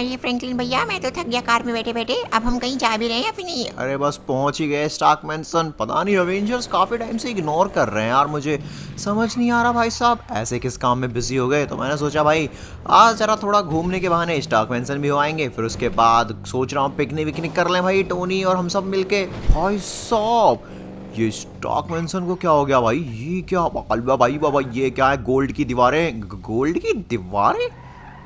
अरे फ्रैंकलिन भैया, मैं तो थक गया कार में बैठे बैठे। अब हम कहीं जा भी रहे हैं या फिर नहीं? अरे बस पहुंच ही गए स्टार्क मैंसन। पता नहीं अवेंजर्स काफ़ी टाइम से इग्नोर कर रहे हैं यार। मुझे समझ नहीं आ रहा भाई साहब ऐसे किस काम में बिजी हो गए। तो मैंने सोचा भाई आज ज़रा थोड़ा घूमने के बहाने स्टार्क मैंसन भी हो आएंगे। फिर उसके बाद सोच रहा हूँ पिकनिक विकनिक कर लें भाई, टोनी और हम सब मिलके। भाई साहब ये स्टार्क मैंसन को क्या हो गया भाई? ये क्या बाबा भाई बाबा, ये क्या है? गोल्ड की दीवारें, गोल्ड की दीवारें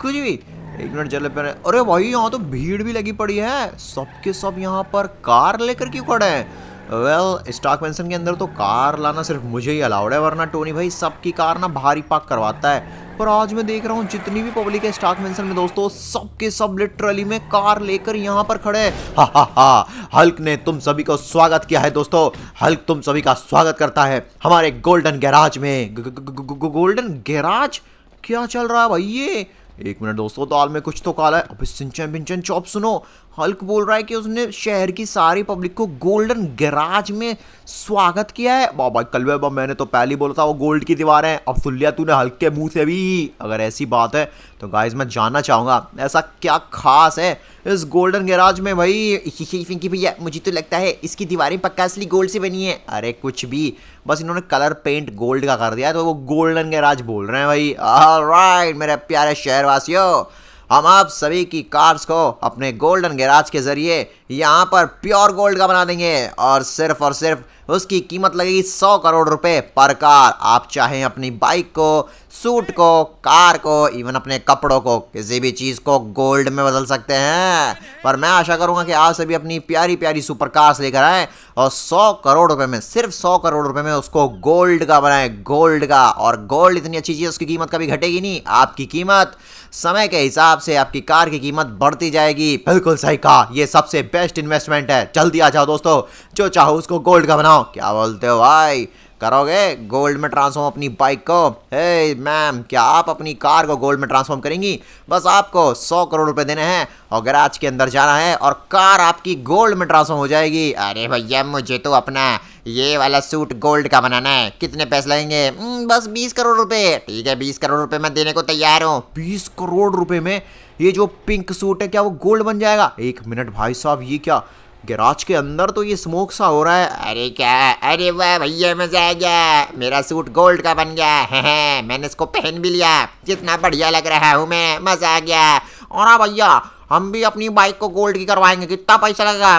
कुछ भी। एक मिनट चले पर। अरे भाई यहाँ तो भीड़ भी लगी पड़ी है, सबके सब यहाँ पर कार लेकर क्यों खड़े हैं? वेल स्टार्क मैंसन के अंदर तो कार लाना सिर्फ मुझे ही अलाउड है, वरना टोनी भाई सबकी कार ना बाहर ही पार्क करवाता है। पर आज मैं देख रहा हूँ जितनी भी पब्लिक है स्टार्क मैंसन में दोस्तों, सबके सब लिटरली में कार लेकर यहाँ पर खड़े हैं। हा हा हा, हल्क ने तुम सभी को स्वागत किया है दोस्तों। हल्क तुम सभी का स्वागत करता है हमारे गोल्डन गैराज में। गोल्डन गैराज क्या चल रहा है भाई? ये एक मिनट दोस्तों, दाल में कुछ तो काला है। अबे सिंचन पिंचन चौप सुनो, हल्क बोल रहा है कि उसने शहर की सारी पब्लिक को गोल्डन गैराज में स्वागत किया है। बाबा कलवे बाबा, मैंने तो पहले ही बोला था वो गोल्ड की दीवार है। अब सुन लिया तूने हल्क के मुंह से भी। अगर ऐसी बात है तो गाइस मैं जानना चाहूंगा ऐसा क्या खास है इस गोल्डन गैराज में भाई? फिंकी भैया मुझे तो लगता है इसकी दीवारें पक्का असली गोल्ड से बनी है। अरे कुछ भी, बस इन्होंने कलर पेंट गोल्ड का कर दिया है तो वो गोल्डन गैराज बोल रहे हैं भाई। ऑलराइट मेरे प्यारे शहरवासियों, हम आप सभी की कार्स को अपने गोल्डन गैराज के जरिए यहाँ पर प्योर गोल्ड का बना देंगे और सिर्फ उसकी कीमत लगेगी 100 करोड़ रुपए पर कार। आप चाहें अपनी बाइक को, सूट को, कार को, इवन अपने कपड़ों को, किसी भी चीज़ को गोल्ड में बदल सकते हैं। पर मैं आशा करूंगा कि आप सभी अपनी प्यारी प्यारी सुपर कार्स लेकर आएँ और 100 करोड़ रुपए में, सिर्फ 100 करोड़ रुपए में उसको गोल्ड का बनाएं, गोल्ड का। और गोल्ड इतनी अच्छी चीज़, उसकी कीमत कभी घटेगी नहीं। आपकी कीमत समय के हिसाब से आपकी कार की कीमत बढ़ती जाएगी। बिल्कुल सही कहा, ये सबसे बेस्ट इन्वेस्टमेंट है। जल्दी आ जाओ दोस्तों, जो चाहो उसको गोल्ड का बनाओ। क्या बोलते हो भाई? करोगे गोल्ड में ट्रांसफॉर्म अपनी बाइक को? हे मैम, क्या आप अपनी कार को गोल्ड में ट्रांसफॉर्म करेंगी? बस आपको 100 करोड़ रुपए देने हैं और गैराज के अंदर जाना है और कार आपकी गोल्ड में ट्रांसफॉर्म हो जाएगी। अरे भैया मुझे तो अपना ये वाला सूट गोल्ड का बनाना है, कितने पैसे लगेंगे? बस 20 करोड़ रुपए। ठीक है, 20 करोड़ रुपए मैं देने को तैयार हूँ। 20 करोड़ रुपए में ये जो पिंक सूट है क्या वो गोल्ड बन जाएगा? एक मिनट भाई साहब, ये क्या गैराज के अंदर तो ये स्मोक सा हो रहा है। अरे क्या, अरे वाह भैया मजा आ गया, मेरा सूट गोल्ड का बन गया है। मैंने इसको पहन भी लिया, कितना बढ़िया लग रहा हूँ मैं, मजा आ गया। और हाँ भैया, हम भी अपनी बाइक को गोल्ड की करवाएंगे। कितना पैसा लगेगा?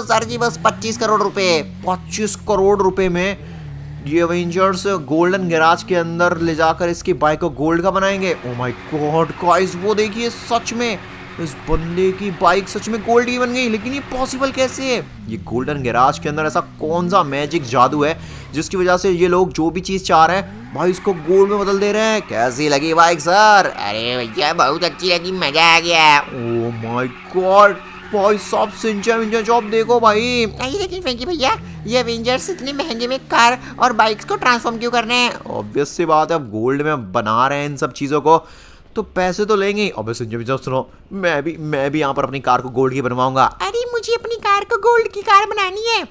सर जी बस 25 करोड़ रुपए। 25 करोड़ रुपए में ये अवेंजर्स गोल्डन गैराज के अंदर ले जाकर इसकी बाइक को गोल्ड का बनाएंगे। ओ माय गॉड गाइस, वो देखिए सच में इस बंदे की बाइक सच में गोल्ड की बन गई। लेकिन ये पॉसिबल कैसे है? ये गोल्डन गैराज के अंदर ऐसा कौन सा मैजिक जादू है जिसकी वजह से ये लोग जो भी चीज चाह रहे हैं भाई इसको गोल्ड में बदल दे रहे हैं? कैसी लगी बाइक सर? अरे भैया बहुत अच्छी लगी, मजा आ गया। ओ माय गॉड भाई साहब, सिंचा विंचा जॉब देखो भाई। नहीं लेकिन फ्रैंकी भैया, ये एवेंजर्स इतने महंगे में कार और बाइक्स को ट्रांसफॉर्म क्यों कर रहे हैं? ऑब्वियस सी बात है, अब गोल्ड में बना रहे हैं इन सब चीज़ों को तो पैसे तो लेंगे ही। अब सुनो, मैं भी यहाँ पर अपनी कार को गोल्ड की बनवाऊंगा। अरे मुझे अपनी कार को गोल्ड की कार बनानी है।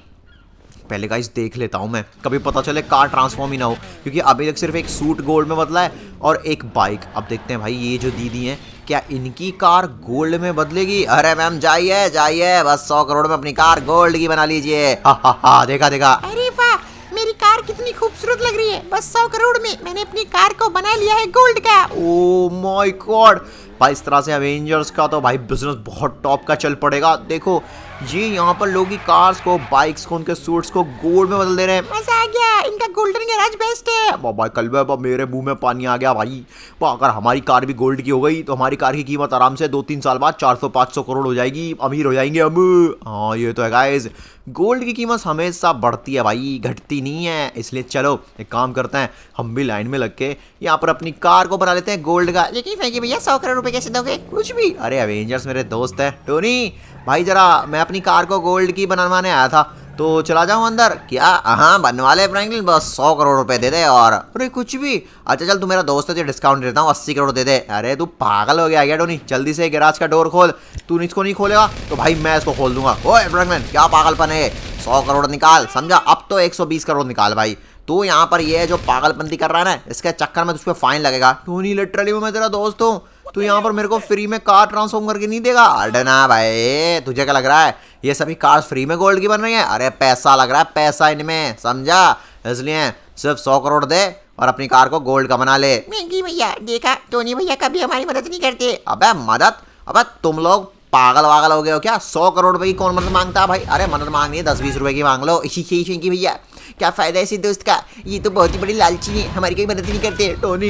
पहले गाइस देख लेता हूँ मैं, कभी पता चले कार ट्रांसफॉर्म ही ना हो, क्योंकि अभी तक सिर्फ एक सूट गोल्ड में बदला है और एक बाइक। अब देखते हैं भाई ये जो दीदी हैं क्या इनकी कार गोल्ड में बदलेगी? अरे मैम जाइए जाइए, बस 100 करोड़ में अपनी कार गोल्ड की बना लीजिए। हा हा हा, देखा देखा। अरे वाह, मेरी कार कितनी खूबसूरत लग रही है। बस 100 करोड़ में मैंने अपनी कार को बना लिया है गोल्ड का। ओ माय गॉड भाई, इस तरह से अवेंजर्स का तो भाई बिजनेस बहुत टॉप का चल पड़ेगा। देखो ये यहाँ पर लोग की कार्स को, बाइक्स को, उनके सूट्स को गोल्ड में बदल दे रहे हैं। मजा आ गया, इनका गोल्डन गैराज बेस्ट है। बाबा कल बाबा मेरे मुंह में पानी आ गया भाई। अगर हमारी कार भी गोल्ड की हो गई तो हमारी कार की कीमत आराम से 2-3 साल बाद 400-500 करोड़ हो जाएगी, अमीर हो जाएंगे हम। हाँ ये तो है गाइस, गोल्ड की कीमत हमेशा बढ़ती है भाई, घटती नहीं है। इसलिए चलो एक काम करते हैं, हम भी लाइन में लग के यहाँ पर अपनी कार को बना लेते हैं गोल्ड का। लेकिन फ्रैंकी भैया 100 करोड़ रुपए कैसे दोगे? कुछ भी, अरे अवेंजर्स मेरे दोस्त है। टोनी भाई जरा मैं अपनी कार को गोल्ड की बनवाने आया था, तो चला जाऊं अंदर? क्या? हाँ बनवा ले फ्रैंकलिन, बस 100 करोड़ रुपए दे दे। और अरे कुछ भी, अच्छा चल तू मेरा दोस्त है तो डिस्काउंट देता हूँ, 80 करोड़ दे दे। अरे तू पागल हो गया क्या टोनी? जल्दी से गैराज का डोर खोल। तू इसको नहीं खोलेगा तो भाई मैं इसको खोल दूंगा। ओए फ्रैंकलिन क्या पागलपन है? 100 करोड़ निकाल, समझा? अब तो 120 करोड़ निकाल भाई। तू यहाँ पर ये जो पागलपंती कर रहा है ना, इसके चक्कर में तुझ पे फाइन लगेगा। टोनी लिटरली मैं तेरा दोस्त हूँ, तू यहाँ पर मेरे को फ्री में कार ट्रांसफॉर्म करके नहीं देगा? अरे ना भाई, तुझे क्या लग रहा है ये सभी कार्स फ्री में गोल्ड की बन रही है? अरे पैसा लग रहा है, पैसा इनमें, समझा? इसलिए सिर्फ 100 करोड़ दे और अपनी कार को गोल्ड का बना ले। मैगी भैया देखा, टोनी भैया कभी हमारी मदद नहीं करते। अबे मदद? अबे तुम लोग पागल वागल हो गए हो क्या? 100 करोड़ रुपए की कौन मदद मांगता है भाई? अरे मदद मांगनी है 10-20 रुपए की मांग लो। इसी भैया क्या फायदा है इसी दोस्त का, ये तो बहुत ही बड़ी लालची है, हमारी कोई मदद नहीं करते। टोनी,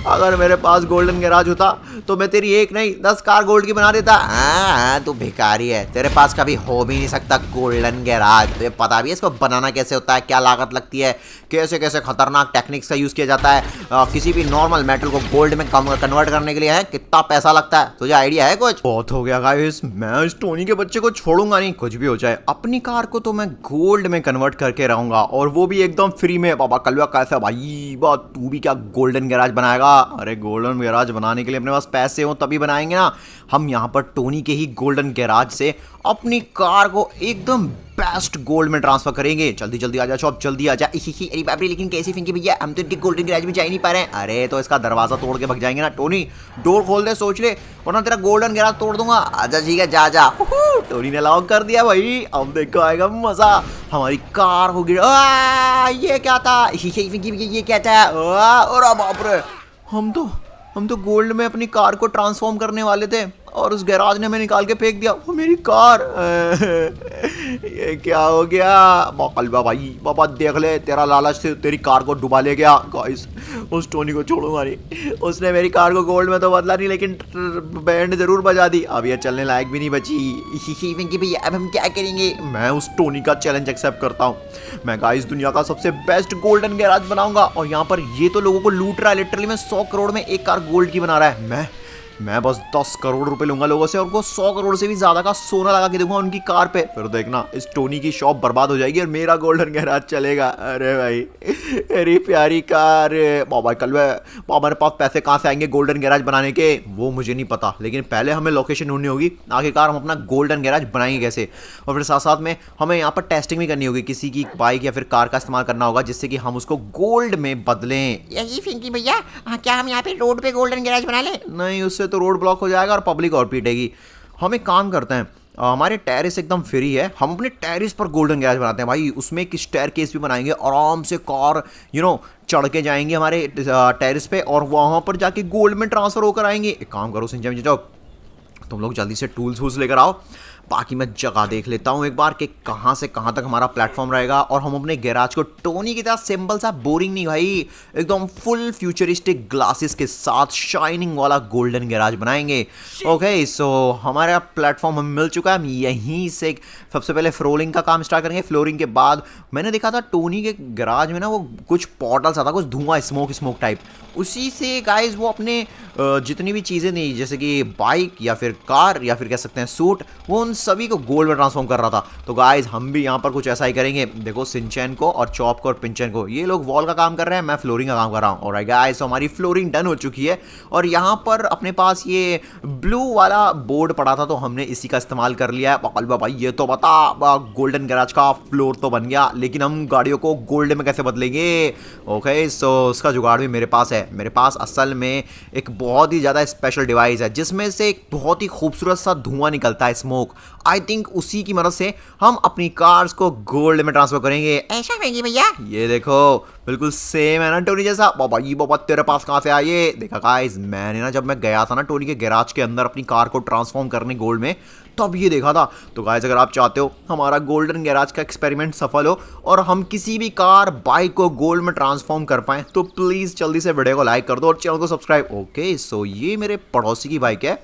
अगर मेरे पास गोल्डन गैराज होता तो मैं तेरी एक नहीं 10 कार गोल्ड की बना देता। हाँ, तू भिखारी है, तेरे पास कभी हो भी नहीं सकता गोल्डन गैराज। तुझे पता भी है इसको बनाना कैसे होता है, क्या लागत लगती है, कैसे कैसे खतरनाक टेक्निक्स का यूज किया जाता है, किसी भी नॉर्मल मेटल को गोल्ड में कन्वर्ट करने के लिए है कितना पैसा लगता है, तुझे आइडिया है कुछ? बहुत हो गया गाइस, मैं इस टोनी के बच्चे को छोड़ूंगा नहीं, कुछ भी हो जाए। अपनी कार को तो मैं गोल्ड में कन्वर्ट करके रहूंगा, और वो भी एकदम फ्री में। बाबा कलवा कैसा भाई, बात तू भी क्या गोल्डन गैराज बनाएगा? अरे गोल्डन गैराज बनाने के लिए अपने पास पैसे हो तभी बनाएंगे ना। हम यहाँ पर टोनी के ही गोल्डन गैराज से अपनी कार को एकदम बेस्ट गोल्ड में ट्रांसफर करेंगे। जल्दी जल्दी आ जा शॉप, जल्दी आ जा। अरे बाप रे, लेकिन कैसे फिंकी भैया, हम तो इनके गोल्डन गैराज में जा ही नहीं पा रहे हैं। अरे तो इसका दरवाजा तोड़ के भग जाएंगे ना टोनी, डोर खोल दे सोच ले, वरना तेरा गोल्डन गैराज तोड़ दूंगा। आजा ठीक है, जा जा। टोनी ने लॉक कर दिया भाई, अब देखो आएगा मजा, हमारी कार होगी। ये क्या था फिंकी भैया, ये क्या था? अरे बाप रे, हम तो गोल्ड में अपनी कार को ट्रांसफॉर्म करने वाले थे और उस गैराज ने हमें निकाल के फेंक दिया, वो मेरी कार। ये क्या हो गया? बकलबा भाई, बाबा देख ले, तेरा लालच से तेरी कार को डुबा ले गया। गाइस, उस टोनी को छोड़ूंगा नहीं, उसने मेरी कार को गोल्ड में तो बदला नहीं, लेकिन बैंड जरूर बजा दी। अब ये चलने लायक भी नहीं बची। फिंकी भैया अब हम क्या करेंगे? मैं उस टोनी का चैलेंज एक्सेप्ट करता हूँ। मैं गाइस दुनिया का सबसे बेस्ट गोल्डन गैराज बनाऊंगा, और यहाँ पर ये तो लोगों को लूट रहा है, लिटरली में 100 करोड़ में एक कार गोल्ड की बना रहा है। मैं बस 10 करोड़ रुपए लूंगा लोगों से और उनको 100 करोड़ से भी ज्यादा का सोना लगा के दूंगा उनकी कार पे। फिर देखना इस टोनी की शॉप बर्बाद हो जाएगी और मेरा गोल्डन गैराज चलेगा। अरे भाई, अरे प्यारी कार। बाबा कल बाबा मेरे पास पैसे कहाँ से आएंगे गोल्डन गैराज बनाने के, वो मुझे नहीं पता, लेकिन पहले हमें लोकेशन ढूंढनी होगी, आखिरकार हम अपना गोल्डन गैराज बनाएंगे कैसे। और फिर साथ साथ में हमें यहाँ पर टेस्टिंग भी करनी होगी, किसी की बाइक या फिर कार का इस्तेमाल करना होगा जिससे कि हम उसको गोल्ड में बदलें। यही फिंकी भैया, क्या हम यहाँ पे रोड पे गोल्डन गैराज बना लें? नहीं, उससे तो रोड ब्लॉक हो जाएगा और पब्लिक और पीटेगी। हम एक काम करते हैं, हमारे टेरिस एकदम फ्री है, हम अपने टेरिस पर गोल्डन गैराज बनाते हैं भाई। उसमें एक स्टेयर केस भी बनाएंगे, आराम से कार चढ़ के जाएंगे हमारे टेरिस पे और वहाँ पर जाके गोल्ड में ट्रांसफर होकर आएंगे। एक काम करो सिंचन, जाओ तुम लोग जल्दी से टूल्स वूल्स लेकर आओ, बाकी मैं जगह देख लेता हूँ एक बार कि कहाँ से कहाँ तक हमारा प्लेटफॉर्म रहेगा। और हम अपने गैराज को टोनी की तरह सिंपल सा, बोरिंग नहीं भाई, एकदम फुल फ्यूचरिस्टिक ग्लासेस के साथ शाइनिंग वाला गोल्डन गैराज बनाएंगे। ओके, सो हमारा प्लेटफॉर्म हमें मिल चुका है। हम यहीं से सबसे पहले फ्लोरिंग का काम स्टार्ट करेंगे। फ्लोरिंग के बाद मैंने देखा था टोनी के गैराज में ना वो कुछ पोर्टल्स आता, कुछ धुआं, स्मोक टाइप, उसी से गाइज वो अपने जितनी भी चीज़ें थी जैसे कि बाइक या फिर कार या फिर कह सकते हैं सूट, वो उन सभी को गोल्ड में ट्रांसफॉर्म कर रहा था। तो गाइज हम भी यहाँ पर कुछ ऐसा ही करेंगे। देखो सिंचैन को और चॉप को और पिंचैन को, ये लोग वॉल का काम कर रहे हैं, मैं फ्लोरिंग का काम कर रहा हूँ। और गाइज तो हमारी फ्लोरिंग डन हो चुकी है और यहाँ पर अपने पास ये ब्लू वाला बोर्ड पड़ा था तो हमने इसी का इस्तेमाल कर लिया है। पकलबा भाई, ये तो बता, गोल्डन गैराज का फ्लोर तो बन गया, लेकिन हम गाड़ियों को गोल्ड में कैसे बदलेंगे? ओके, सो उसका जुगाड़ भी मेरे पास है। मेरे पास असल में एक बहुत ही ज़्यादा स्पेशल डिवाइस है जिसमें से एक बहुत ही खूबसूरत सा धुआं निकलता है, स्मोक। आई थिंक उसी की मदद से हम अपनी कार्स को गोल्ड में ट्रांसफर करेंगे। ऐसा करेंगे भैया? ये देखो, बिल्कुल सेम है ना टोनी जैसा। बाबा ये बाबा तेरे पास कहाँ से आए? देखा गाइस, मैंने ना जब मैं गया था ना टोनी के गैराज के अंदर अपनी कार को ट्रांसफॉर्म करने गोल्ड में, तब ये देखा था। तो गाइस अगर आप चाहते हो हमारा गोल्डन गैराज का एक्सपेरिमेंट सफल हो और हम किसी भी कार, बाइक को गोल्ड में ट्रांसफॉर्म कर पाएं, तो प्लीज़ जल्दी से वीडियो को लाइक कर दो और चैनल को सब्सक्राइब। ओके, सो ये मेरे पड़ोसी की बाइक है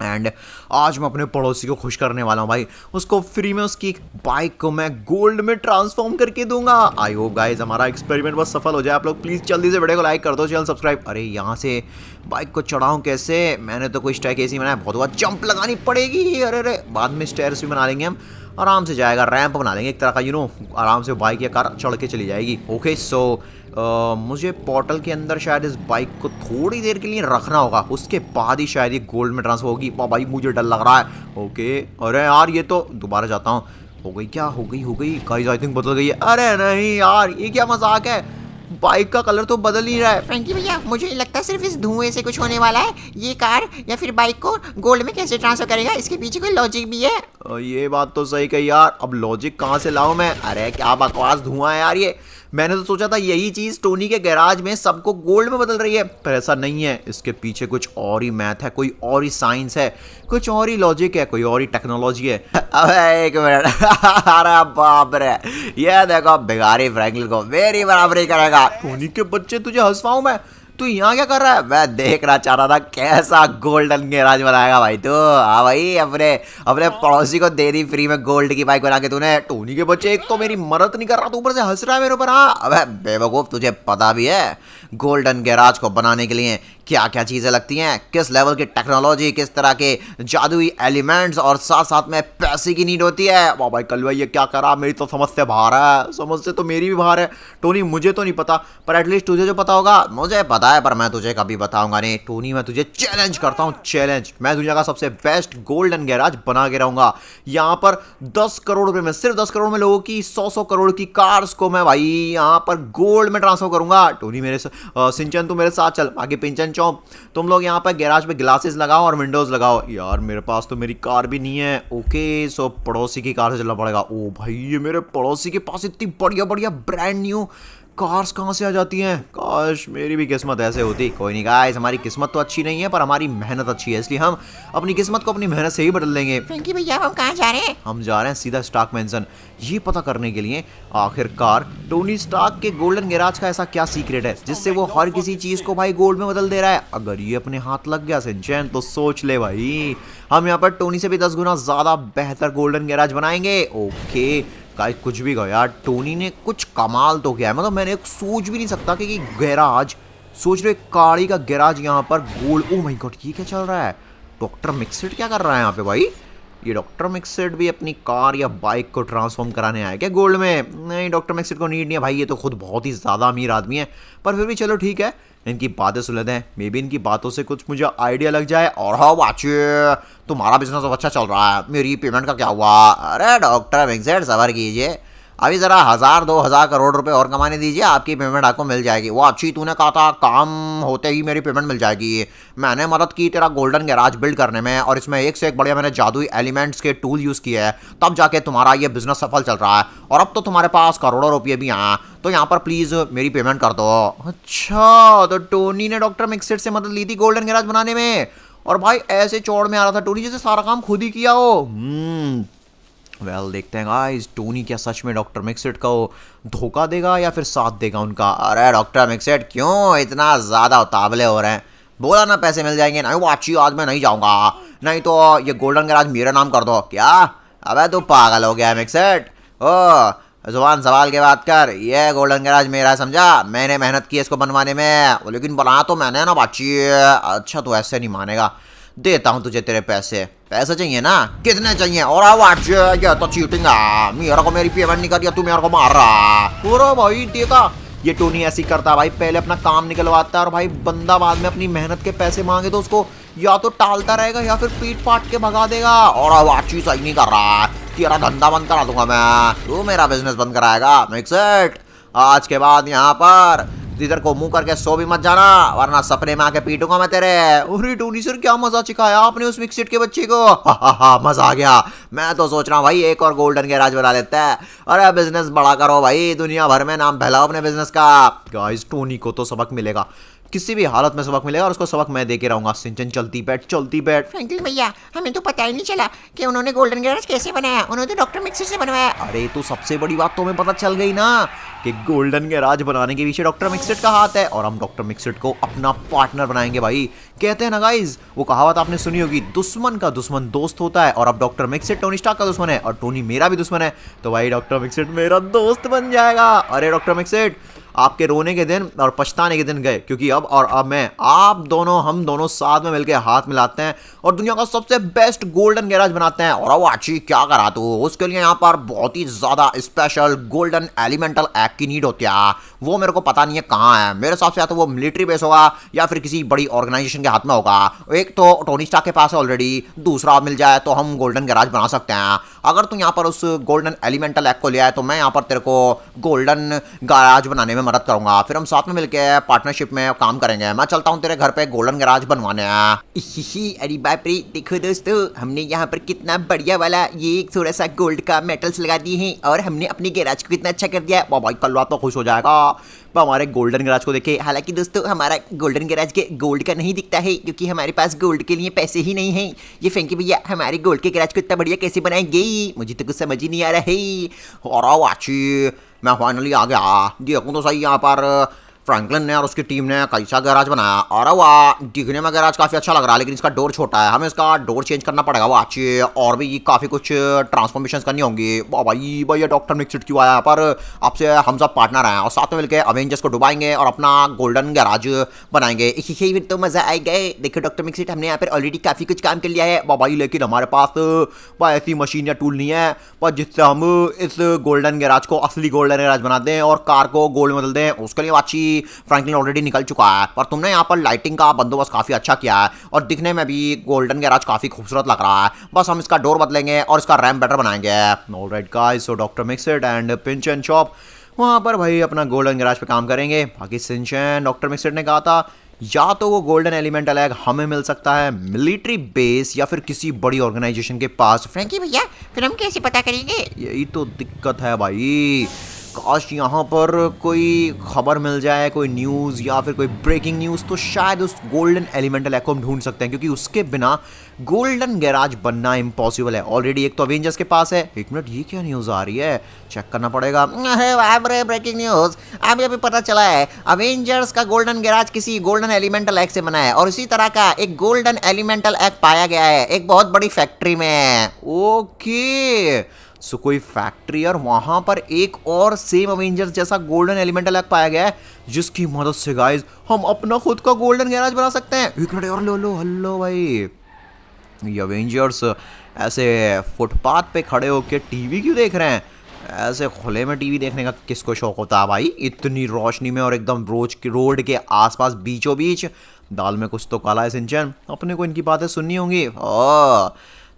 एंड आज मैं अपने पड़ोसी को खुश करने वाला हूँ भाई। उसको फ्री में उसकी बाइक को मैं गोल्ड में ट्रांसफॉर्म करके दूंगा। आई होप गाइस हमारा एक्सपेरिमेंट बस सफल हो जाए। आप लोग प्लीज़ जल्दी से वीडियो को लाइक कर दो, चैनल सब्सक्राइब। अरे यहाँ से बाइक को चढ़ाऊँ कैसे? मैंने तो कोई स्टेयर ऐसी बनाया, बहुत हुआ, जंप लगानी पड़ेगी। अरे बाद में स्टेयर्स भी बना लेंगे हम, आराम से जाएगा, रैंप बना लेंगे एक तरह का, आराम से बाइक या कार चढ़ के चली जाएगी। ओके, सो मुझे पोर्टल के अंदर शायद इस बाइक को थोड़ी देर के लिए रखना होगा, उसके बाद ही शायद ये गोल्ड में ट्रांसफर होगी। भाई मुझे डर लग रहा है। ओके, अरे यार ये तो, दोबारा जाता हूँ। हो गई क्या? हो गई गाइस, आई थिंक बदल गई है। अरे नहीं यार, ये क्या मजाक है? बाइक का कलर तो बदल ही रहा है। फ्रैंकी भैया मुझे नहीं लगता सिर्फ इस धुएं से कुछ होने वाला है। ये कार या फिर बाइक को गोल्ड में कैसे ट्रांसफर करेगा, इसके पीछे कोई लॉजिक भी है। ये बात तो सही कही यार, अब लॉजिक कहाँ से लाऊं मैं। अरे क्या बकवास धुआं है यार ये। मैंने तो सोचा था यही चीज टोनी के गैराज में सबको गोल्ड में बदल रही है, पर ऐसा नहीं है। इसके पीछे कुछ और ही मैथ है, कोई और ही साइंस है, कुछ और ही लॉजिक है, कोई और ही टेक्नोलॉजी है। अबे एक मिनट अरे बाप रे, ये देखो भिखारी फ्रैंकलिन को मेरी बराबरी करेगा। टोनी के बच्चे तुझे हंसवाऊं मैं? तू यहाँ क्या कर रहा है? मैं देखना चाह रहा था कैसा गोल्डन गैराज बनाएगा भाई तू। हाँ भाई, अपने अपने पड़ोसी को दे दी फ्री में गोल्ड की बाइक बना के तूने। टोनी के बच्चे, एक तो मेरी मदद नहीं कर रहा, तू ऊपर से हंस रहा है मेरे ऊपर। हाँ अबे बेवकूफ, तुझे पता भी है गोल्डन गैराज को बनाने के लिए क्या क्या चीजें लगती हैं, किस लेवल की टेक्नोलॉजी, किस तरह के जादुई एलिमेंट्स और साथ साथ में पैसे की नीड होती है। वाह भाई कलवा, ये क्या करा, मेरी तो समझ से बाहर है। समझ से तो मेरी भी बाहर है टोनी, मुझे तो नहीं पता, पर एटलीस्ट तुझे जो पता होगा। मुझे पता है पर मैं तुझे कभी बताऊंगा नहीं। टोनी मैं तुझे चैलेंज करता हूँ, चैलेंज। मैं दुनिया का सबसे बेस्ट गोल्डन गैराज बना के रहूंगा। यहाँ पर 10 करोड़ रुपए में, सिर्फ 10 करोड़ में लोगों की 100 करोड़ की कार्स को मैं भाई यहाँ पर गोल्ड में ट्रांसफर करूंगा। टोनी मेरे सिंचन तू मेरे साथ चल, बाकी पिंचन चौप तुम लोग यहाँ पर गैराज पे ग्लासेस लगाओ और विंडोज लगाओ। यार मेरे पास तो मेरी कार भी नहीं है। ओके सो पड़ोसी की कार से चलना पड़ेगा। ओ भाई, ये मेरे पड़ोसी के पास इतनी बढ़िया बढ़िया ब्रांड न्यू कार्स कहाँ से आ जाती हैं? काश मेरी भी किस्मत ऐसे होती। कोई नहीं गाइस, हमारी किस्मत तो अच्छी नहीं है पर हमारी मेहनत अच्छी है, इसलिए हम अपनी किस्मत को अपनी मेहनत से ही बदल लेंगे। फ्रैंकी भैया हम कहाँ जा रहे हैं? हम जा रहे हैं सीधा स्टार्क मैंसन, ये पता करने के लिए आखिरकार टोनी स्टार्क के गोल्डन गैराज का ऐसा क्या सीक्रेट है जिससे वो हर किसी चीज को भाई गोल्ड में बदल दे रहा है। अगर ये अपने हाथ लग गया सिंचन तो सोच ले भाई, हम यहाँ पर टोनी से भी 10 गुना ज्यादा बेहतर गोल्डन गैराज बनाएंगे। ओके गाइस, कुछ भी कहो यार, टोनी ने कुछ कमाल तो किया है। मतलब मैंने सोच भी नहीं सकता कि गैराज, सोच रहे काड़ी का गैराज यहाँ पर गोल्ड। ओ माय गॉड, ये क्या चल रहा है? डॉक्टर मिक्सिड क्या कर रहा है यहाँ पे भाई? ये डॉक्टर मिक्सिड भी अपनी कार या बाइक को ट्रांसफॉर्म कराने आया क्या गोल्ड में? नहीं, डॉक्टर मिक्सिड को नीड नहीं है भाई, ये तो खुद बहुत ही ज़्यादा अमीर आदमी है। पर फिर भी चलो ठीक है, इनकी बातें सुन लेते हैं, मे बी इनकी बातों से कुछ मुझे आइडिया लग जाए। और हाँ बाचिए, तुम्हारा बिजनेस तो अच्छा चल रहा है, मेरी पेमेंट का क्या हुआ? अरे डॉक्टर मिक्सिड सबर कीजिए, अभी ज़रा 1000-2000 करोड़ रुपए और कमाने दीजिए, आपकी पेमेंट आपको मिल जाएगी। वो अच्छी, तूने कहा था काम होते ही मेरी पेमेंट मिल जाएगी। मैंने मदद की तेरा गोल्डन गैराज बिल्ड करने में, और इसमें एक से एक बढ़िया मैंने जादुई एलिमेंट्स के टूल यूज़ किए हैं, तब जाके तुम्हारा ये बिजनेस सफल चल रहा है। और अब तो तुम्हारे पास करोड़ों रुपये भी आए, तो यहाँ पर प्लीज़ मेरी पेमेंट कर दो। अच्छा, तो टोनी ने डॉक्टर मिक्सिड से मदद ली थी गोल्डन गैराज बनाने में, और भाई ऐसे चौड़ में आ रहा था टोनी जैसे सारा काम खुद ही किया हो। वेल देखते हैं गाइस, टोनी क्या सच में डॉक्टर मिक्सिड को धोखा देगा या फिर साथ देगा उनका। अरे डॉक्टर मिक्सिड क्यों इतना ज़्यादा उतावले हो रहे हैं? बोला ना पैसे मिल जाएंगे। नहीं वो अच्छी, आज मैं नहीं जाऊँगा, नहीं तो ये गोल्डन गैराज मेरा नाम कर दो। क्या? अबे तू पागल हो गया है मिक्सिड? ओ जुबान संभाल के बात कर, ये गोल्डन गैराज मेरा है समझा, मैंने मेहनत की इसको बनवाने में, लेकिन बनाया तो मैंने ना बाची। अच्छा तो ऐसे नहीं मानेगा, देता हूँ तुझे तेरे पैसे। पैसे चाहिए ना? कितने चाहिए? और आवाज ये तो चीटिंग है, मेरा को मेरी पेमेंट नहीं करिए, तू मेरे को मार रहा। पूरा भाई देखा, ये टोनी ऐसी करता है भाई, पहले अपना काम निकलवाता है और भाई बंदा बाद में अपनी मेहनत के पैसे मांगे तो उसको या तो टालता रहेगा या फिर पीट पाट के भगा देगा। और आवाज चीज सही नहीं कर रहा, तेरा धंधा बंद करा दूंगा मैं, तू मेरा बिजनेस बंद कराएगा मिक्सिड। आज के बाद यहाँ पर इधर को मुंह करके सो भी मत जाना, वरना सपने में आके पीटूंगा मैं तेरे। अरे टोनी सर क्या मजा सिखाया आपने उस मिक्सिड के बच्चे को। हा मजा आ गया। मैं तो सोच रहा हूँ भाई एक और गोल्डन गैराज बना लेते हैं। अरे बिजनेस बड़ा करो भाई, दुनिया भर में नाम फैलाओ अपने बिजनेस का। गाइस टोनी को तो सबक मिलेगा, किसी भी हालत में सबक मिलेगा, और उसको सबक मैं दे के रहूंगा। सिंचन चलती बैठ चलती बैठ। फ्रैंकलिन भैया हमें तो पता ही नहीं चला कि उन्होंने गोल्डन गैराज कैसे बनाया, उन्होंने तो डॉक्टर मिक्सिड से बनवाया। अरे तो सबसे बड़ी बात तो हमें पता चल गई ना कि गोल्डन गैराज बनाने के पीछे डॉक्टर मिक्सिड का हाथ है, और हम डॉक्टर मिक्सिड को अपना पार्टनर बनाएंगे भाई। कहते हैं ना गाइज, वो कहावत आपने सुनी होगी, दुश्मन का दुश्मन दोस्त होता है, और अब डॉक्टर मिक्सिड टोनी स्टार्क का दुश्मन है और टोनी मेरा भी दुश्मन है, तो भाई डॉक्टर मिक्सिड मेरा दोस्त बन जाएगा। अरे डॉक्टर मिक्सिड, आपके रोने के दिन और पछताने के दिन गए, क्योंकि अब मैं, आप दोनों, हम दोनों साथ में मिलकर हाथ मिलाते हैं और दुनिया का सबसे बेस्ट गोल्डन गैराज बनाते हैं। और वो अच्छी क्या करा तू, उसके लिए यहाँ पर बहुत ही ज्यादा स्पेशल गोल्डन एलिमेंटल एग की नीड होती है। वो मेरे को पता नहीं है कहाँ है, मेरे हिसाब से या तो वो मिलिट्री बेस होगा या फिर किसी बड़ी ऑर्गेनाइजेशन के हाथ में होगा। एक तो टोनी स्टार्क के पास है ऑलरेडी, दूसरा मिल जाए तो हम गोल्डन गैराज बना सकते हैं। अगर तू यहाँ पर उस गोल्डन एलिमेंटल एग को ले आए तो मैं यहाँ पर तेरे को गोल्डन गैराज बनाने में मदद करूंगा, फिर हम साथ में मिलकर पार्टनरशिप में काम करेंगे। मैं चलता हूँ तेरे घर पे गोल्डन गैराज बनवाने। अरे बाप रे, देखो दोस्तों, हमने यहाँ पर कितना बढ़िया वाला ये थोड़ा सा गोल्ड का मेटल्स लगा दिए हैं और हमने अपने गैराज को कितना अच्छा कर दिया है। वाह भाई, कल रात तो खुश हो जाएगा हमारे गोल्डन गैराज को देखे। हालांकि दोस्तों, हमारा गोल्डन गैराज के गोल्ड का नहीं दिखता है क्योंकि हमारे पास गोल्ड के लिए पैसे ही नहीं हैं। ये फैंकी भैया हमारे गोल्ड के गैराज को इतना बढ़िया कैसे बनाएंगे, मुझे तो कुछ समझ ही नहीं आ रहा है। और वाची, मैं फाइनली आ गया। देखूँ तो सही यहाँ पर फ्रैंकलिन ने और उसकी टीम ने कैसा गैराज बनाया। और वाह, दिखने में गैराज काफ़ी अच्छा लग रहा है, लेकिन इसका डोर छोटा है, हमें इसका डोर चेंज करना पड़ेगा। वो अच्छी, और भी काफ़ी कुछ ट्रांसफॉर्मेशन करनी होंगी। वाह भाई, भैया डॉक्टर मिक्सिट क्यों आया यहाँ पर? आपसे हम सब पार्टनर हैं और साथ में मिलकर अवेंजर्स को डुबाएंगे और अपना गोल्डन गैराज बनाएंगे। फिर तो मज़ा आएगा। देखो डॉक्टर मिक्सिट, हमने यहाँ पर ऑलरेडी काफ़ी कुछ काम कर लिया है वाह भाई, लेकिन हमारे पास वह ऐसी मशीन या टूल नहीं है पर जिससे हम इस गोल्डन गैराज को असली गोल्डन गैराज बना दें और कार को गोल्ड में बदल दें। उसके लिए अच्छी फ्रैंकलिन ऑलरेडी निकल चुका है, पर तुमने यहाँ पर लाइटिंग का बंदोबस्त काफी अच्छा किया है और दिखने में भी गोल्डन गैराज काफी खूबसूरत लग रहा है। बस हम इसका डोर बदलेंगे और इसका रैम्प बेटर बनाएंगे। Alright guys, so doctor mix it and pinch and chop वहाँ पर भाई अपना गोल्डन गैराज पे काम करेंगे। बाकी सिंचन डॉक्टर मिक्सिट ने कहा था या तो वो गोल्डन एलिमेंटल एग हमें मिल सकता है मिलिट्री बेस या फिर किसी बड़ी ऑर्गेनाइजेशन के पास। फ्रैंकी भैया, फिर हम कैसे पता करेंगे? यही तो दिक्कत है भाई। काश यहाँ पर कोई खबर मिल जाए, कोई न्यूज़ या फिर कोई ब्रेकिंग न्यूज़, तो शायद उस गोल्डन एलिमेंटल एग को हम ढूंढ सकते हैं, क्योंकि उसके बिना गोल्डन गैराज बनना इम्पॉसिबल है। ऑलरेडी एक तो अवेंजर्स के पास है। एक मिनट, ये क्या न्यूज़ आ रही है, चेक करना पड़ेगा। अरे बाप रे, ब्रेकिंग न्यूज़! अभी पता चला है अवेंजर्स का गोल्डन गैराज किसी गोल्डन एलिमेंटल एग से बना है और इसी तरह का एक गोल्डन एलिमेंटल एग पाया गया है एक बहुत बड़ी फैक्ट्री में। ओके, सो कोई फैक्ट्री और वहां पर एक और सेम अवेंजर्स जैसा गोल्डन एलिमेंटल एग पाया गया है, जिसकी मदद से गाइस हम अपना खुद का गोल्डन गैराज बना सकते हैं। एक मिनट और, लो हेलो भाई, ये अवेंजर्स ऐसे फुटपाथ पे खड़े होकर टीवी क्यों देख रहे हैं? ऐसे खुले में टीवी देखने का किसको शौक होता है भाई, इतनी रोशनी में और एकदम रोड के आसपास बीचों बीच। दाल में कुछ तो काला है सिंचन, अपने को इनकी बातें सुननी होंगी। ओह,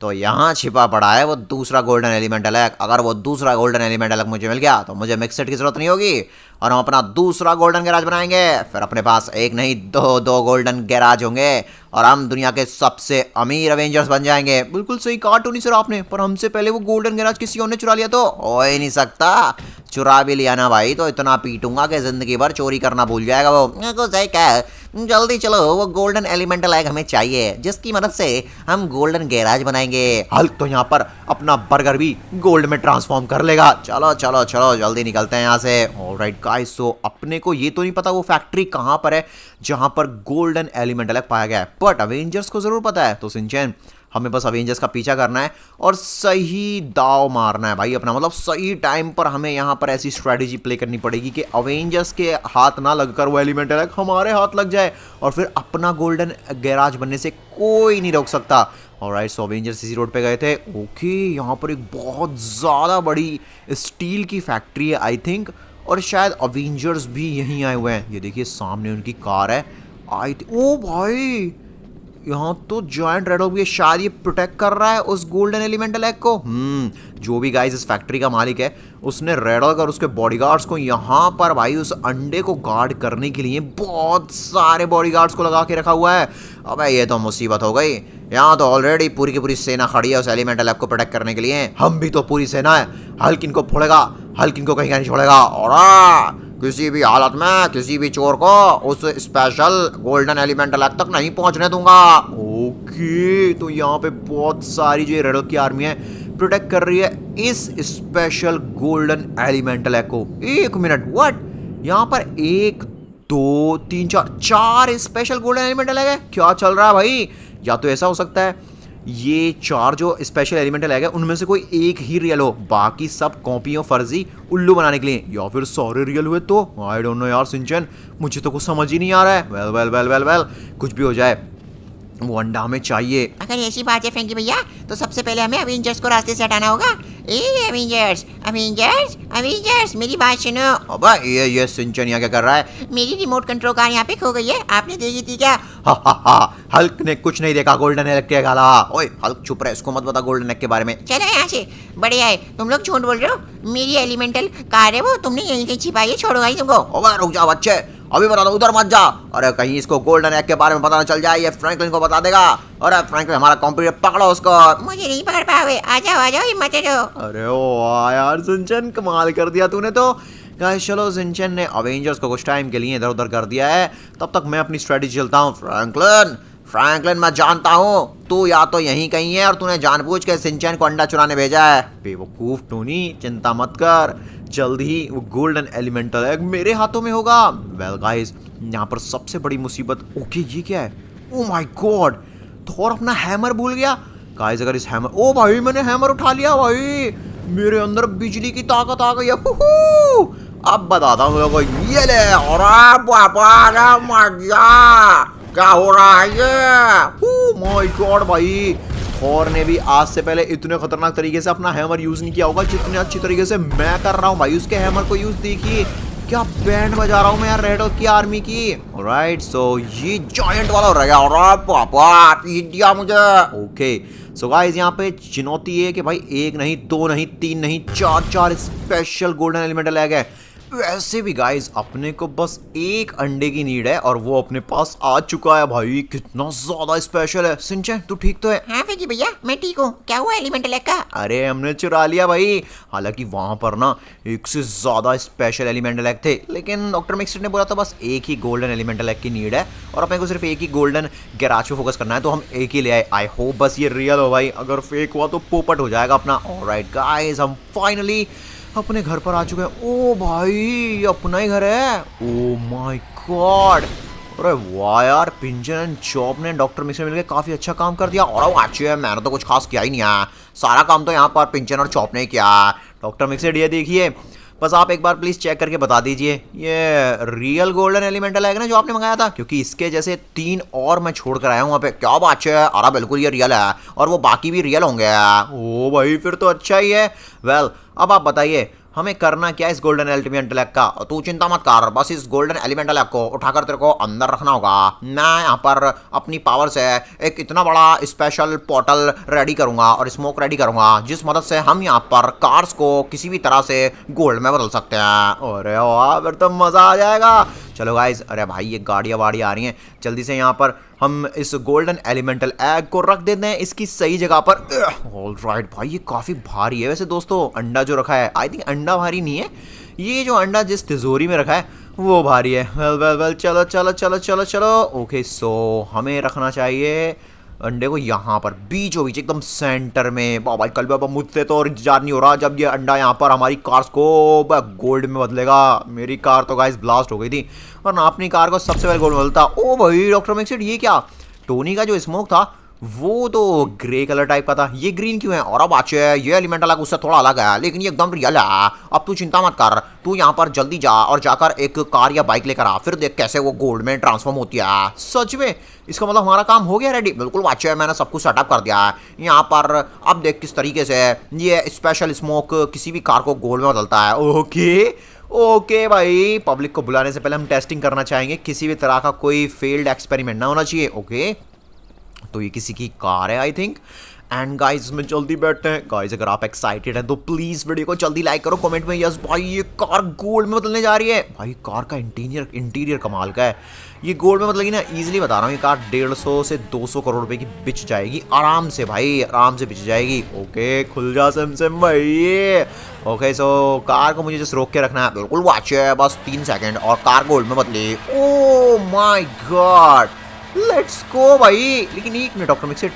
तो यहाँ छिपा पड़ा है वो दूसरा गोल्डन एलिमेंटल एग। अगर वो दूसरा गोल्डन एलिमेंटल एग मुझे मिल गया तो मुझे मिक्सड की जरूरत नहीं होगी और हम अपना दूसरा गोल्डन गैराज बनाएंगे। फिर अपने पास एक नहीं दो गोल्डन गैराज होंगे और हम दुनिया के सबसे अमीर अवेंजर्स बन जाएंगे। बिल्कुल सही कहा टोनी सर आपने, पर हमसे पहले वो गोल्डन गैराज किसी और ने चुरा लिया तो हो ही नहीं सकता। चुरा भी लिया ना भाई तो इतना पीटूंगा कि जिंदगी भर चोरी करना भूल जाएगा वो। को सही कहा, जल्दी चलो, वो गोल्डन एलिमेंटल एग हमें चाहिए जिसकी मदद से हम गोल्डन गैराज बनाएंगे। हल्क तो यहाँ पर अपना बर्गर भी गोल्ड में ट्रांसफॉर्म कर लेगा। चलो चलो चलो जल्दी निकलते हैं यहाँ से। ऑलराइट गाइस, सो अपने को ये तो नहीं पता वो फैक्ट्री कहाँ पर है जहाँ पर गोल्डन एलिमेंटल एग पाया गया है, बट अवेंजर्स को जरूर पता है। तो सिंचन, हमें बस अवेंजर्स का पीछा करना है और सही दाव मारना है भाई अपना, मतलब सही टाइम पर हमें यहाँ पर ऐसी स्ट्रेटेजी प्ले करनी पड़ेगी कि अवेंजर्स के हाथ ना लगकर वो एलिमेंटल एग हमारे हाथ लग जाए और फिर अपना गोल्डन गैराज बनने से कोई नहीं रोक सकता। ऑलराइट, सो अवेंजर्स इसी रोड पे गए थे। ओके, यहाँ पर एक बहुत ज़्यादा बड़ी स्टील की फैक्ट्री है आई थिंक, और शायद अवेंजर्स भी यहीं आए हुए हैं। ये देखिए सामने उनकी कार है। ओ भाई, यहाँ तो जॉइंट रेड भी है, शायद ये प्रोटेक्ट कर रहा है उस गोल्डन एलिमेंटल एग को। जो भी गाइस इस फैक्ट्री का मालिक है उसने रेडॉग और उसके बॉडीगार्ड्स को यहाँ पर भाई उस अंडे को गार्ड करने के लिए बहुत सारे बॉडीगार्ड्स को लगा के रखा हुआ है। अबे ये तो मुसीबत हो गई, यहाँ तो ऑलरेडी पूरी की पूरी सेना खड़ी है उस एलिमेंटल एग को प्रोटेक्ट करने के लिए। हम भी तो पूरी सेना है, हल्क इनको फोड़ेगा, हल्क इनको कहीं नहीं छोड़ेगा और किसी भी हालत में किसी भी चोर को उस स्पेशल गोल्डन एलिमेंटल एग तक नहीं पहुंचने दूंगा। ओके, तो यहाँ पे बहुत सारी जो रेडॉग की आर्मी है प्रोटेक्ट कर रही है इस स्पेशल गोल्डन एलिमेंटल एग को। एक मिनट, व्हाट? यहाँ पर 1 2 3 4 स्पेशल गोल्डन एलिमेंटल एग है? क्या चल रहा है भाई? या तो ऐसा हो सकता है ये 4 जो स्पेशल एलिमेंटल एग है उनमें से कोई एक ही रियल हो, बाकी सब कॉपी और फर्जी उल्लू बनाने के लिए, या फिर सारे रियल हुए तो आई डोंट नो यार सिंचन, मुझे तो कुछ समझ ही नहीं आ रहा है। Well well well well well, कुछ भी हो जाए वो अंडा हमें चाहिए। अगर ऐसी बात है फ्रैंकी भैया, तो सबसे पहले हमें अवेंजर्स को रास्ते से हटाना होगा। ए एवेंजर्स एवेंजर्स एवेंजर्स, मेरी बात सुनो। अबे ये सिंचन यहाँ क्या कर रहा है? मेरी रिमोट कंट्रोल कार यहाँ पे खो गई है, आपने देखी थी क्या? हा हल्क ने कुछ नहीं देखा गोल्डन एग के अलावा। ओए हल्क चुप रहे, इसको मत बता गोल्डन एग के बारे में। चलो यहाँ से, बढ़िया है, तुम लोग झूठ बोल रहे हो। मेरी एलिमेंटल कार है वो, तुमने यहीं कहीं छिपाई है, छोड़ूंगा नहीं तुमको। ओए रुक जा बच्चे, अभी बता दो, उधर मत जा। अरे कहीं इसको गोल्डन एग के बारे में पता ना चल जाए, ये फ्रैंकलिन को बता देगा। अरे फ्रैंकलिन हमारा कॉम्पिटिटर, पकड़ो उसको। मुझे नहीं पकड़ पाओगे, आ जाओ हिम्मत दो। अरे वाह यार सिंचन, कमाल कर दिया तूने तो। गाइस चलो, सिंचन ने अवेंजर्स को कुछ टाइम के लिए इधर उधर कर दिया है, तब तक मैं अपनी स्ट्रेटजी चलता हूँ। फ्रैंकलिन मैं जानता हूँ तू या तो यहीं कहीं है और तूने जानबूझ के सिंचन को अंडा चुराने भेजा है। बेवकूफ टोनी, चिंता मत कर, जल्द ही वो गोल्डन एलिमेंटल एग मेरे हाथों में होगा। वेल गाइस, यहाँ पर सबसे बड़ी मुसीबत, ओके ये क्या है? ओ माय गॉड, थोर अपना हैमर भूल गया। गाइस अगर इस हैमर, ओ भाई मैंने हैमर उठा लिया भाई, मेरे अंदर बिजली की ताकत आ गई है। अब बताता हूँ लोगों को, ये ले। और बाबा मजा, क्या हो रहा है ये? माय गॉड भाई, थॉर ने भी आज से पहले इतने खतरनाक तरीके से अपना हैमर यूज नहीं किया होगा जितने अच्छी तरीके से मैं कर रहा हूँ भाई। उसके हैमर को यूज देखिए, क्या बैंड बजा रहा हूँ मैं यार रेड ऑफ की आर्मी की। राइट, सो ये जॉइंट वाला रह गया। और पापा पीट दिया मुझे। ओके सो गाइस, यहाँ पे चुनौती है कि भाई एक नहीं, दो नहीं, तीन नहीं, चार स्पेशल गोल्डन एलिमेंटल एग है। वैसे भी गाइस अपने को बस एक अंडे की नीड है और वो अपने पास आ चुका है भाई। कितना ज्यादा स्पेशल है। सिंचन तू ठीक तो है? हाँ फिजी भैया मैं ठीक हूँ। क्या हुआ एलिमेंटल एग का? अरे हमने चुरा लिया भाई। हालांकि वहां पर ना एक से ज्यादा स्पेशल एलिमेंटल एग थे, लेकिन डॉक्टर मिक्सर ने बोला था बस एक ही गोल्डन एलिमेंटल एग की नीड है और अपने को सिर्फ एक ही गोल्डन गैराज पे फोकस करना है, तो हम एक ही ले आए। आई होप बस ये रियल हो भाई, अगर फेक हुआ तो पोपट हो जाएगा अपना। ऑलराइट गाइस, हम फाइनली अपने घर पर आ चुके हैं। ओ भाई ये अपना ही घर है। ओ माय गॉड, अरे वाह यार, पिंजन एंड चॉप ने डॉक्टर मिक्सर मिलकर काफी अच्छा काम कर दिया। और अच्छे, मैंने तो कुछ खास किया ही नहीं है, सारा काम तो यहाँ पर पिंजन और चॉप ने किया। डॉक्टर मिक्सर ये देखिए, बस आप एक बार प्लीज चेक करके बता दीजिए ये रियल गोल्डन एलिमेंटल है ना जो आपने मंगाया था, क्योंकि इसके जैसे 3 और मैं छोड़ कर आया हूँ वहाँ पे। क्या बात है? अरे बिल्कुल ये रियल है और वो बाकी भी रियल होंगे। ओ भाई फिर तो अच्छा ही है। वेल अब आप बताइए हमें करना क्या इस गोल्डन एलिमेंटल एग का? तू चिंता मत कर, बस इस गोल्डन एलिमेंटल एग को उठाकर तेरे को अंदर रखना होगा। मैं यहाँ पर अपनी पावर से एक इतना बड़ा स्पेशल पोर्टल रेडी करूंगा और स्मोक रेडी करूंगा, जिस मदद से हम यहाँ पर कार्स को किसी भी तरह से गोल्ड में बदल सकते हैं। अरे वाह, फिर तो मजा आ जाएगा। चलो गाइज, अरे भाई ये गाड़ियाँ वाड़ियाँ आ रही हैं, जल्दी से यहाँ पर हम इस गोल्डन एलिमेंटल एग को रख देते हैं इसकी सही जगह पर। ऑलराइट भाई, ये काफ़ी भारी है वैसे दोस्तों। अंडा जो रखा है, आई थिंक अंडा भारी नहीं है, ये जो अंडा जिस तिजोरी में रखा है वो भारी है। वेल वेल वेल, चलो चलो चलो चलो चलो। ओके सो हमें रखना चाहिए अंडे को यहाँ पर बीचों बीच एकदम सेंटर में। बाबा कल बाबा मुझसे तो और इंतजार नहीं हो रहा जब ये अंडा यहाँ पर हमारी कार्स को गोल्ड में बदलेगा। मेरी कार तो गाइस ब्लास्ट हो गई थी, वरना अपनी कार को सबसे पहले गोल्ड में बदलता। ओ भाई डॉक्टर मिक्सिड, ये क्या? टोनी का जो स्मोक था वो तो ग्रे कलर टाइप का था, ये ग्रीन क्यों है? और अब अच्छे, ये एलिमेंटल अलग उससे थोड़ा अलग है, लेकिन ये एकदम रियल है। अब तू चिंता मत कर, तू यहाँ पर जल्दी जा और जाकर एक कार या बाइक लेकर आ, फिर देख कैसे वो गोल्ड में ट्रांसफॉर्म होती है। सच में इसका मतलब हमारा काम हो गया रेडी? बिल्कुल अच्छे, मैंने सब कुछ सेटअप कर दिया है यहाँ पर। अब देख किस तरीके से ये स्पेशल स्मोक किसी भी कार को गोल्ड में बदलता है। ओके भाई, पब्लिक को बुलाने से पहले हम टेस्टिंग करना चाहेंगे, किसी भी तरह का कोई फेल्ड एक्सपेरिमेंट ना होना चाहिए। ओके तो ये किसी की कार है आई थिंक। एंड गाइस में जल्दी बैठते हैं। गाइस अगर आप एक्साइटेड हैं तो प्लीज वीडियो को जल्दी लाइक करो, कमेंट में यस भाई ये कार गोल्ड में बदलने जा रही है। भाई कार का इंटीरियर कमाल का है, ये गोल्ड में बदलेगी ना, इजीली बता रहा हूँ, ये कार 150 से 200 करोड़ रुपए की बिच जाएगी आराम से भाई, आराम से बिच जाएगी। ओके खुल जा सैमसंग भाई। ओके सो कार को मुझे जस्ट रोक के रखना है, बिल्कुल वॉच है, बस 3 सेकंड और कार गोल्ड में बदली। Oh my God, let's go भाई। लेकिन एक मिनट डॉक्टर मिक्सिड,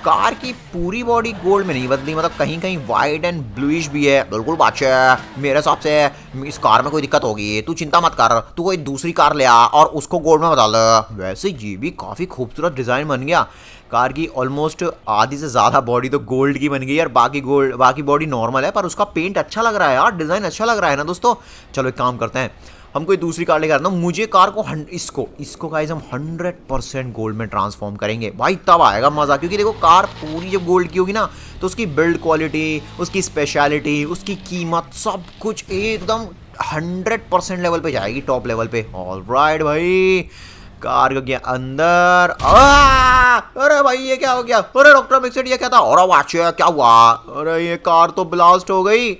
कार की पूरी बॉडी गोल्ड में नहीं बदली, मतलब कहीं कहीं वाइट एंड ब्लूइश भी है। बिल्कुल बादशाह, मेरे हिसाब से इस कार में कोई दिक्कत होगी, तू चिंता मत कर, तू कोई दूसरी कार ले आ और उसको गोल्ड में बदल। वैसे ये भी काफ़ी खूबसूरत डिज़ाइन बन गया, कार की ऑलमोस्ट आधी से ज़्यादा बॉडी तो गोल्ड की बन गई यार, बाकी बॉडी नॉर्मल है, पर उसका पेंट अच्छा लग रहा है यार, डिज़ाइन अच्छा लग रहा है ना दोस्तों। चलो एक काम करते हैं, हम कोई दूसरी कार लेकर आना, मुझे कार को इसको इसको गाइस हम 100% गोल्ड में ट्रांसफॉर्म करेंगे भाई, तब आएगा मजा। क्योंकि देखो कार पूरी जब गोल्ड की होगी ना तो उसकी बिल्ड क्वालिटी, उसकी स्पेशलिटी, उसकी कीमत सब कुछ एकदम 100% लेवल पे जाएगी, टॉप लेवल पे। ऑलराइट भाई, कार को गया अंदर। अरे भाई ये क्या हो गया? अरे डॉक्टर मिक्सड ये क्या था? और वाच क्या हुआ? अरे ये कार तो ब्लास्ट हो गई,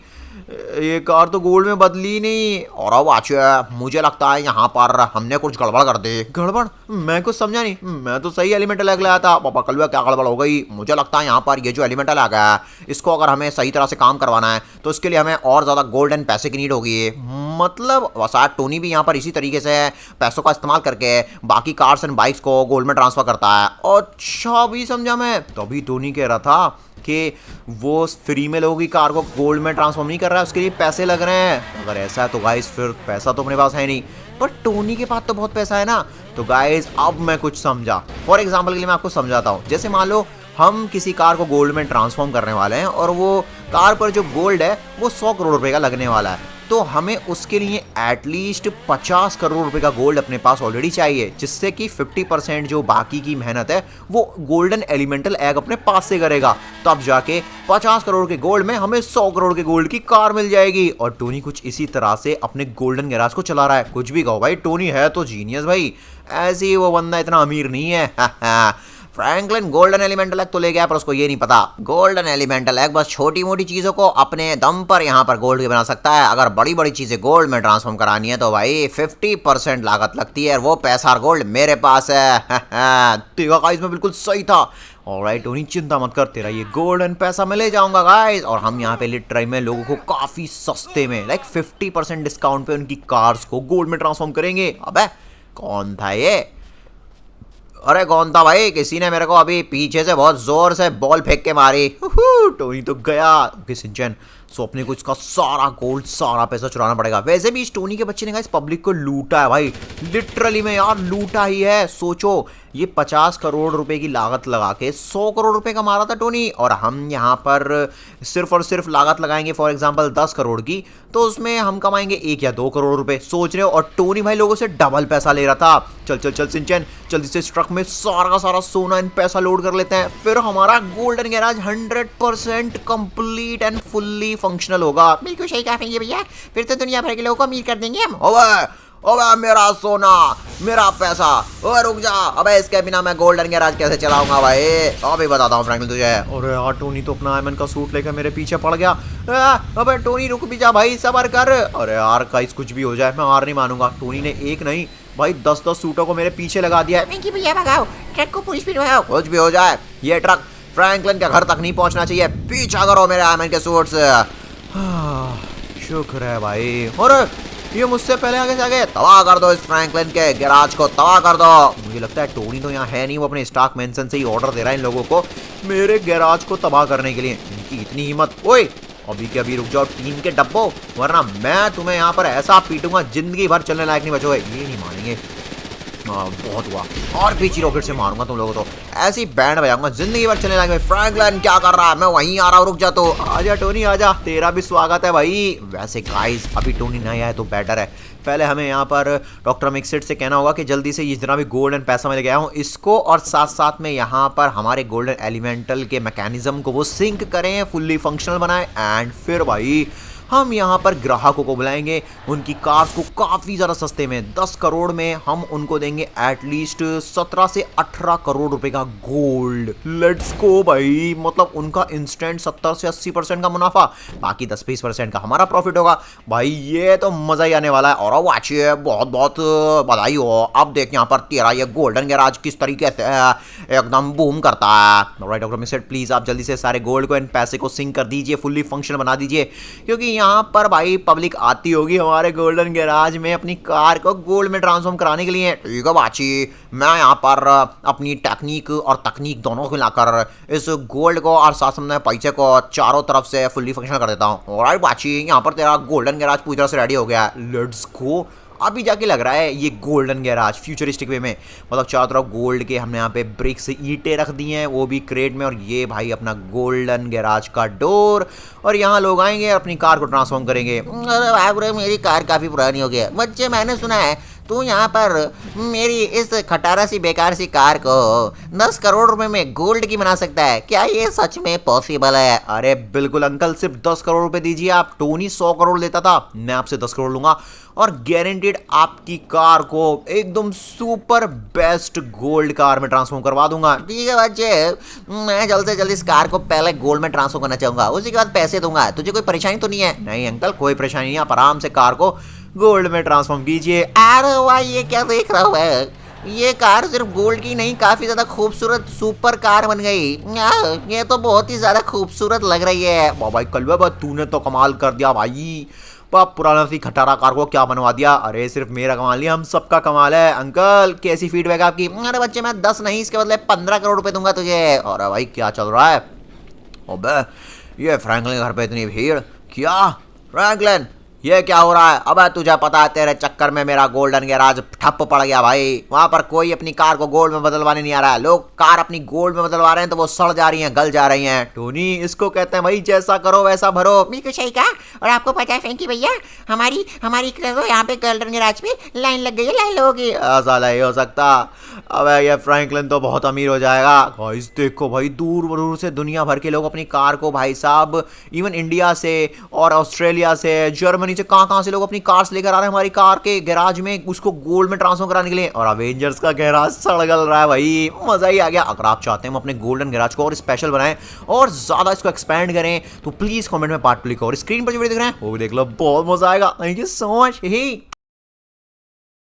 ये कार तो गोल्ड में बदली नहीं। और वाच मुझे लगता है यहाँ पर हमने कुछ गड़बड़ कर दी। गड़बड़? मैं कुछ समझा नहीं, मैं तो सही एलिमेंटल एग लाया था। पापा कलवा क्या गड़बड़ हो गई? मुझे लगता है यहाँ पर ये जो एलिमेंटल एग है इसको अगर हमें सही तरह से काम करवाना है तो इसके लिए हमें और ज़्यादा गोल्ड एंड पैसे की नीड होगी। मतलब शायद टोनी भी यहाँ पर इसी तरीके से पैसों का इस्तेमाल करके बाकी कार्स एंड बाइक्स को गोल्ड में ट्रांसफर करता है। अच्छा भी समझा मैं, तभी टोनी कह रहा था कि वो फ्री में लोगों की कार को गोल्ड में ट्रांसफॉर्म नहीं कर रहा है, उसके लिए पैसे लग रहे हैं। अगर ऐसा है तो गाइस फिर पैसा तो अपने पास है नहीं, पर टोनी के पास तो बहुत पैसा है ना। तो गाइस अब मैं कुछ समझा। फॉर एग्जांपल के लिए मैं आपको समझाता हूँ। जैसे मान लो हम किसी कार को गोल्ड में ट्रांसफॉर्म करने वाले हैं और वो कार पर जो गोल्ड है वो 100 करोड़ रुपए का लगने वाला है, तो हमें उसके लिए एटलीस्ट 50 करोड़ रुपए का गोल्ड अपने पास ऑलरेडी चाहिए, जिससे कि 50% जो बाकी की मेहनत है वो गोल्डन एलिमेंटल एग अपने पास से करेगा। तब जाके 50 करोड़ के गोल्ड में हमें 100 करोड़ के गोल्ड की कार मिल जाएगी। और टोनी कुछ इसी तरह से अपने गोल्डन गैराज को चला रहा है। कुछ भी कहो भाई, टोनी है तो जीनियस भाई, ऐसे ही वो बंदा इतना अमीर नहीं है। फ्रैंकलिन गोल्डन एलिमेंटल एग तो ले गया, पर उसको ये नहीं पता गोल्डन एलिमेंटल एग बस छोटी मोटी चीजों को अपने दम पर यहाँ पर गोल्ड के बना सकता है। अगर बड़ी बड़ी चीजें गोल्ड में ट्रांसफॉर्म करानी है तो भाई 50% लागत लगती है, और वो पैसा और गोल्ड मेरे पास है। देखा गाइस, मैं बिल्कुल सही था। ऑलराइट टोनी, चिंता मत कर, तेरा ये गोल्ड एंड पैसा मैं ले जाऊंगा गाइस। और हम यहाँ पे लिटरली में लोगों को काफी सस्ते में लाइक 50% डिस्काउंट पे उनकी कार्स को गोल्ड में ट्रांसफॉर्म करेंगे। अबे कौन था ये? अरे कौन था भाई? किसी ने मेरे को अभी पीछे से बहुत जोर से बॉल फेंक के मारी। टोनी तो गया। ओके सिंचन, सो अपने को इसका सारा गोल्ड, सारा पैसा चुराना पड़ेगा। वैसे भी इस टोनी के बच्चे ने इस पब्लिक को लूटा है भाई, लिटरली में यार लूटा ही है। सोचो ये 50 करोड़ रुपए की लागत लगा के 100 करोड़ रुपए का मारा था टोनी, और हम यहाँ पर सिर्फ और सिर्फ लागत लगाएंगे फॉर एग्जांपल 10 करोड़ की, तो उसमें हम कमाएंगे 1 या 2 करोड़ रुपए। सोच रहे हो? और टोनी भाई लोगों से डबल पैसा ले रहा था। चल चल चल सिंचन, जल्दी से इस ट्रक में सारा का सारा सोना एंड पैसा लोड कर लेते हैं, फिर हमारा golden garage 100% complete and fully functional होगा। बिल्कुल सही कहा ये भैया, फिर तो दुनिया भर के लोगों को अमीर कर देंगे हम। ओए मेरा सोना, मेरा पैसा, ओए रुक जा। अबे इसके बिना मैं गोल्डन गैराज कैसे चलाऊंगा भाई? अभी बताता हूँ फ्रैंकलिन तुझे। अरे यार टोनी तो अपना आयमन का सूट लेकर मेरे पीछे पड़ गया। अबे टोनी रुक भी जा भाई, सबर कर। अरे यार गाइस कुछ भी हो जाए मैं हार नहीं मानूंगा। टोनी ने एक नहीं भाई 10-10 सूटों को मेरे पीछे लगा दिया है। वेंकी भैया भगाओ, ट्रक को पूरी स्पीड में भगाओ। कुछ भी हो जाए ये ट्रक फ्रैंकलिन के घर तक नहीं पहुंचना चाहिए। पीछा करो मेरे आयमन के सूट से। शुक्र है भाई। और ये मुझसे पहले आगे से आगे तबाह कर दो इस फ्रैंकलिन के गैराज को, तबाह कर दो। मुझे लगता है टोनी तो यहाँ है नहीं, वो अपने स्टॉक मेंशन से ही ऑर्डर दे रहा है इन लोगों को मेरे गैराज को तबाह करने के लिए। इनकी इतनी हिम्मत। ओए अभी के अभी रुक जाओ टीम के डब्बो, वरना मैं तुम्हें यहाँ पर ऐसा पीटूंगा जिंदगी भर चलने लायक नहीं बचोगे। ये नहीं मानेंगे। बहुत हुआ, और पीछे रॉकेट से मारूंगा तुम लोगों को तो, ऐसी बैंड बजाऊंगा जिंदगी भर चलने लायक। फ्रैंकलिन क्या कर रहा है? मैं वहीं आ रहा हूँ, रुक जा। तो आजा टोनी आजा, तेरा भी स्वागत है भाई। वैसे गाइस अभी टोनी नहीं आया तो बेटर है, पहले हमें यहाँ पर डॉक्टर मिक्सिट से कहना होगा कि जल्दी से जितना भी गोल्ड एंड पैसा मैं ले गया हूँ इसको, और साथ साथ में यहाँ पर हमारे गोल्डन एलिमेंटल के मैकेनिज्म को वो सिंक करें, फुल्ली फंक्शनल बनाएं, एंड फिर भाई हम यहाँ पर ग्राहकों को बुलाएंगे, उनकी कार्स को काफ़ी ज़्यादा सस्ते में 10 करोड़ में हम उनको देंगे एटलीस्ट 17 से 18 करोड़ रुपए का गोल्ड। लेट्स गो भाई, मतलब उनका इंस्टेंट 70 से 80% का मुनाफा, बाकी 10-20% का हमारा प्रॉफिट होगा। भाई ये तो मज़ा ही आने वाला है। और वाचिए बहुत बहुत बधाई हो, अब देख यहाँ पर तेरा ये गोल्डन गैराज किस तरीके से एकदम बूम करता है। राइट डॉक्टर मिक्सिट, प्लीज़ आप जल्दी से सारे गोल्ड को एंड पैसे को सिंक कर दीजिए, फुल्ली फंक्शनल बना दीजिए, क्योंकि यहाँ पर भाई पब्लिक आती होगी हमारे गोल्डन गैराज में अपनी कार को गोल्ड में ट्रांसफॉर्म कराने के लिए। ठीक है बाची, मैं यहाँ पर अपनी टेक्निक और तकनीक दोनों को मिलाकर इस गोल्ड को और साथ में पैसे को चारों तरफ से फुल्ली फंक्शनल कर देता हूँ। ऑलराइट बाची, यहाँ पर तेरा गोल्डन गैराज पूरी तरह से रेडी हो गया है। Let's go. अभी जाके लग रहा है ये गोल्डन गैराज फ्यूचरिस्टिक वे में, मतलब चारों तरफ गोल्ड के हमने यहाँ पे ब्रिक्स ईंटें रख दी हैं वो भी क्रेट में, और ये भाई अपना गोल्डन गैराज का डोर, और यहाँ लोग आएंगे अपनी कार को ट्रांसफॉर्म करेंगे। अरे बाप रे, मेरी कार काफी पुरानी हो गई है। बच्चे, मैंने सुना है तू यहाँ पर मेरी इस खटारा सी बेकार सी कार को 10 करोड़ रुपए में गोल्ड की बना सकता है, क्या ये सच में पॉसिबल है? अरे बिल्कुल अंकल, सिर्फ 10 करोड़ रुपए दीजिए आप। टोनी 100 करोड़ लेता था, मैं आपसे 10 करोड़ लूंगा और गारंटीड आपकी कार को एकदम सुपर बेस्ट गोल्ड कार में ट्रांसफॉर्म करवा दूंगा। ठीक है बच्चे, मैं जल्द से जल्द इस कार को पहले गोल्ड में ट्रांसफर करना चाहूंगा, उसी के बाद पैसे दूंगा। तुझे कोई परेशानी तो नहीं है? नहीं अंकल, कोई परेशानी नहीं, आप आराम से कार को गोल्ड में ट्रांसफॉर्म कीजिए। अरे वाह, ये क्या देख रहा हूँ मैं? ये कार सिर्फ गोल्ड की नहीं, काफी ज्यादा खूबसूरत सुपर कार बन गई। ये तो बहुत ही ज्यादा खूबसूरत लग रही है। वाह भाई कलवा, तूने तो कमाल कर दिया भाई, पाप पुराना सी खटारा कार को क्या बनवा दिया। अरे सिर्फ मेरा कमाल नहीं, हम सबका कमाल है। अंकल कैसी फीडबैक है आपकी? अरे बच्चे, मैं 10 नहीं, इसके बदले 15 करोड़ रुपए दूंगा तुझे। अरे भाई क्या चल रहा है? अबे ये फ्रैंकलिन घर पे इतनी भीड़, क्या फ्रैंकलिन ये क्या हो रहा है? अबे तुझे पता है तेरे चक्कर में मेरा गोल्डन गैराज ठप पड़ गया भाई। वहां पर कोई अपनी कार को गोल्ड में बदलवाने नहीं आ रहा है। लोग कार अपनी गोल्ड में बदलवा रहे हैं तो वो सड़ जा रही हैं, गल जा रही हैं। टोनी, इसको कहते हैं भाई जैसा करो वैसा भरो। बिल्कुल सही कहा। और आपको पता है फ्रैंकी भैया, हमारी हमारी तो यहाँ पे गोल्डन गैराज पे लाइन लग गई है, लाइन लोगी। ऐसा नहीं हो सकता। अबे ये फ्रैंकलिन तो बहुत अमीर हो जाएगा। गाइस देखो भाई, दूर दूर से दुनिया भर के लोग अपनी कार को भाई साहब, इवन इंडिया से और ऑस्ट्रेलिया से, जर्मनी से, कहाँ से लोग अपनी कार्स लेकर आ रहे हैं हमारी कार के गैराज में उसको गोल्ड में ट्रांसफर कराने के लिए। और अवेंजर्स का गैराज सड़गल रहा है भाई, मजा ही आ गया। अगर आप चाहते हैं हम अपने गोल्डन गैराज को और स्पेशल बनाएं और ज्यादा इसको एक्सपेंड करें तो प्लीज कमेंट में पार्ट लिखो, और स्क्रीन पर जो वीडियो देख रहे हैं वो भी देख लो, बहुत मजा आएगा। Thank you so much.